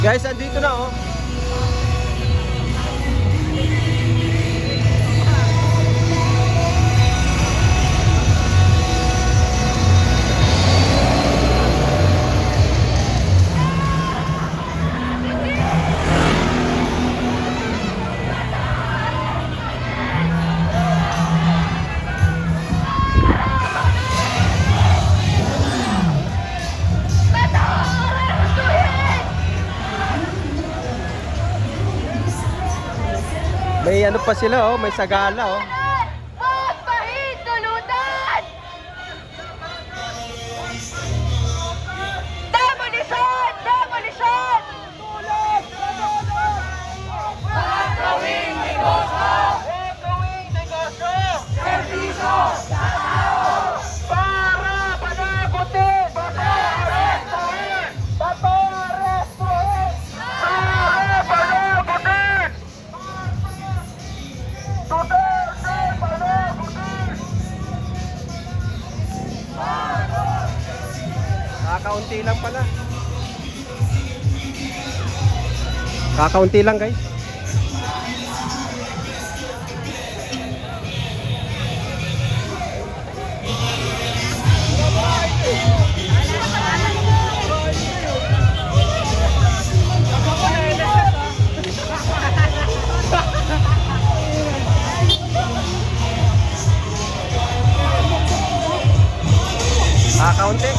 Guys, andito na oh. May ano pa sila oh, may sagala oh. Demolition! Demolition! Tulad! Gagawing negosyo! Gagawing negosyo! Servisyo! Sa tao! Para panagutin! Patarestuhin! Patarestuhin! Para panagutin! Duterte panagutin! Kakaunti lang pala. Kakaunti lang guys. Kakaunti.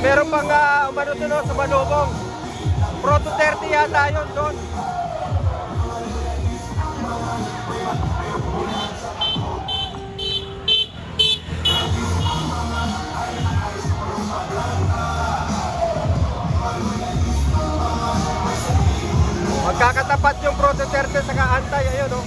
Meron pang umano doon sa Malubong. Pro Duterte yata yun doon. Magkakatapat yung Pro Duterte sa kaantay. Ayun oh.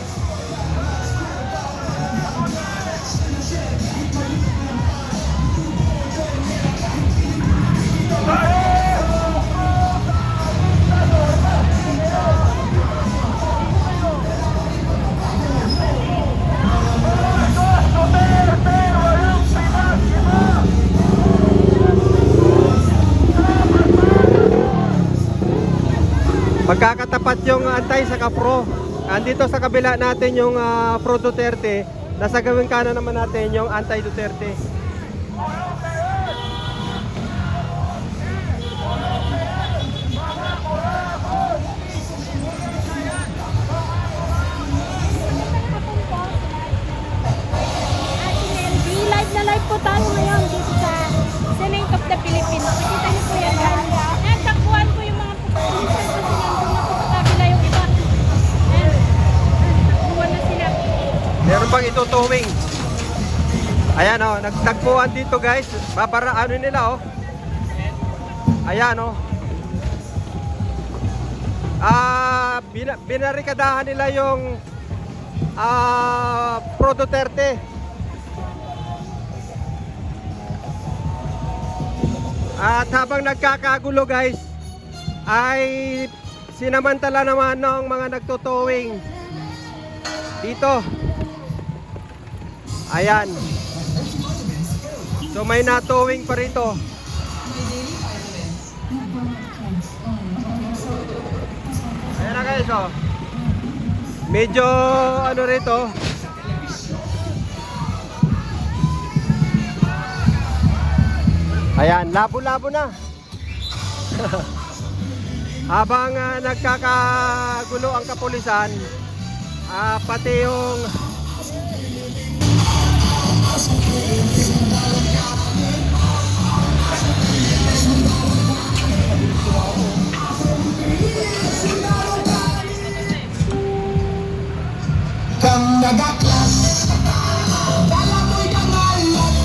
Magkakatapat yung antay sa Kapro. Andito sa kabila natin yung Pro Duterte. Nasa gawing kanan naman natin yung anti-Duterte. Live na live po tayo ngayon dito sa Senate of the Philippines. Nakikita niyo po yan. Nagtakbuhan po yung mga pupulisan kasi nandun na po sa kabila yung iba. Takbuhan na sila. Meron pang itutuwing. Ayan oh, nagtagpuan dito guys. Babara ano nila oh. Ayan oh. Binarikadahan nila yung Pro Duterte. At habang nagkakagulo guys, ay sinamantala naman ng mga nagtutowing dito. Ayan. So may natowing pa rito. Ayan na guys oh. Medyo ano rito. Ayan, labo-labo na. Habang nagkakagulo ang kapulisan, pati yung Kang nagaklas Kala mo'y dangalan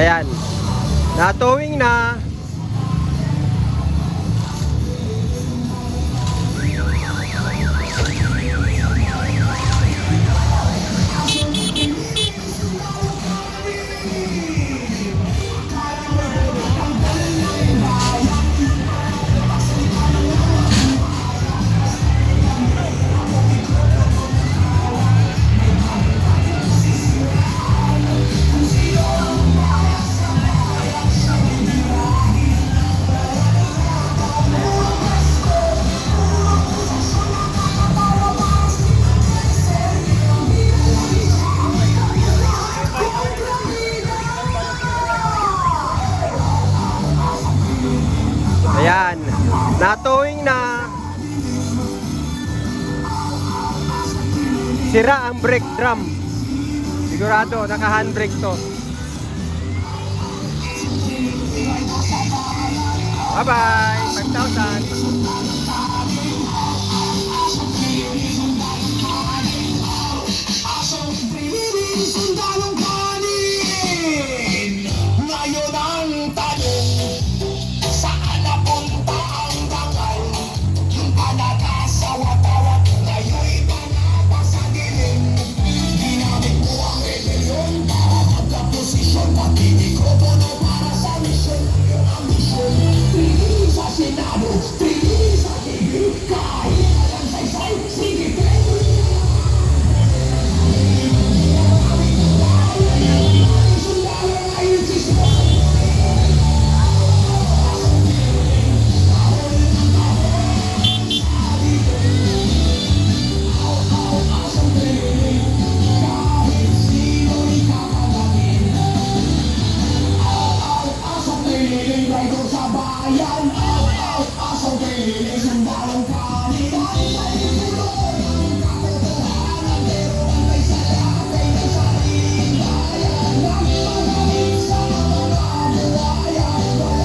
ayan, natowing na. Ayan, natowing na. Sira ang brake drum. Sigurado, naka-handbrake to. Bye-bye, 5,000. Sundalong kanin Ngayon ang tanong Saan napunta ang dangal Yung panatasawa-tawa Ngayon'y panata sa dilim Ginamit mo ang rebelyon Para magkaposisyon Magkikikobono para sa misyon Yung ambisyon Tingin sa Senado Tingin sa TV Kahit walang saysay Sige tayo sa bayan